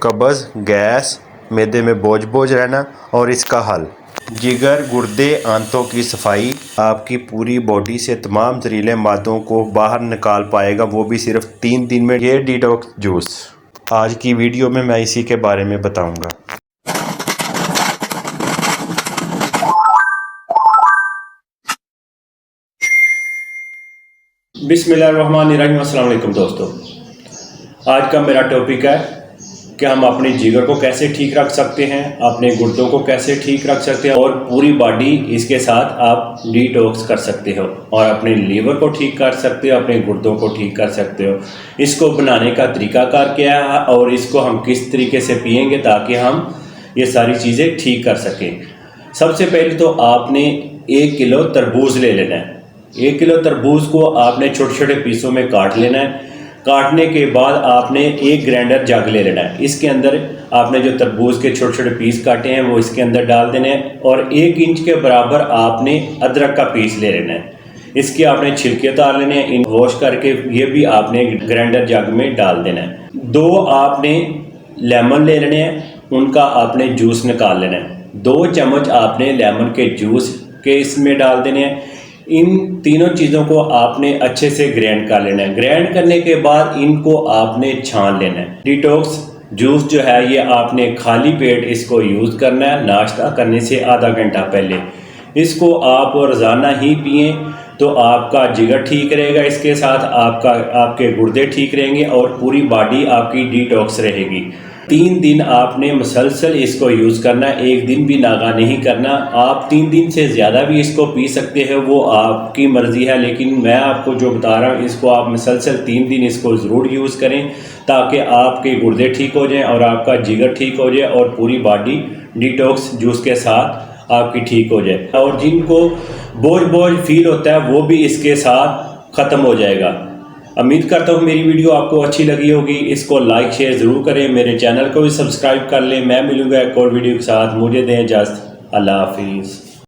कब्ज़, गैस, मैदे में बोझ बोझ रहना और इसका हल। जिगर, गुर्दे, आंतों की सफाई, आपकी पूरी बॉडी से तमाम जहरीले मादों को बाहर निकाल पाएगा, वो भी सिर्फ 3 दिन में। ये डिटॉक्स जूस आज की वीडियो में मैं इसी के बारे में बताऊंगा। बिस्मिल्लाहिर्रहमानिर्रहीम। अस्सलाम वालेकुम दोस्तों, आज का मेरा टॉपिक है कि हम अपने जिगर को कैसे ठीक रख सकते हैं, अपने गुर्दों को कैसे ठीक रख सकते हैं और पूरी बॉडी इसके साथ आप डिटॉक्स कर सकते हो और अपने लीवर को ठीक कर सकते हो, अपने गुर्दों को ठीक कर सकते हो। इसको बनाने का तरीकाकार क्या है और इसको हम किस तरीके से पिएंगे ताकि हम ये सारी चीज़ें ठीक कर सकें। सबसे पहले तो आपने 1 किलो तरबूज ले लेना है। 1 किलो तरबूज को आपने छोटे छोटे पीसों में काट लेना है। काटने के बाद आपने एक ग्राइंडर जग ले लेना है। इसके अंदर आपने जो तरबूज के छोटे छोटे पीस काटे हैं वो इसके अंदर डाल देने हैं और 1 इंच के बराबर आपने अदरक का पीस ले लेना है। इसके आपने छिलके उतार लेने हैं, इन वॉश करके ये भी आपने ग्राइंडर जग में डाल देना है। 2 आपने लेमन ले लेने हैं, उनका आपने जूस निकाल लेना है। 2 चम्मच आपने लेमन के जूस के इसमें डाल देने हैं। इन तीनों चीज़ों को आपने अच्छे से ग्राइंड कर लेना है। ग्राइंड करने के बाद इनको आपने छान लेना है। डिटॉक्स जूस जो है ये आपने खाली पेट इसको यूज़ करना है, नाश्ता करने से आधा घंटा पहले। इसको आप रोज़ाना ही पिएं तो आपका जिगर ठीक रहेगा, इसके साथ आपके गुर्दे ठीक रहेंगे और पूरी बॉडी आपकी डिटॉक्स रहेगी। 3 दिन आपने मुसलसल इसको यूज़ करना है, 1 दिन भी नागा नहीं करना। आप 3 दिन से ज़्यादा भी इसको पी सकते हैं, वो आपकी मर्ज़ी है, लेकिन मैं आपको जो बता रहा हूँ इसको आप मुसलसल 3 दिन इसको ज़रूर यूज़ करें ताकि आपके गुर्दे ठीक हो जाएं और आपका जिगर ठीक हो जाए और पूरी बॉडी डिटॉक्स जूस के साथ आपकी ठीक हो जाए। और जिनको बोझ बोझ फील होता है वो भी इसके साथ ख़त्म हो जाएगा। उम्मीद करता हूँ मेरी वीडियो आपको अच्छी लगी होगी। इसको लाइक शेयर ज़रूर करें, मेरे चैनल को भी सब्सक्राइब कर लें। मैं मिलूँगा एक और वीडियो के साथ। मुझे दें इजाज़त। अल्लाह हाफिज़।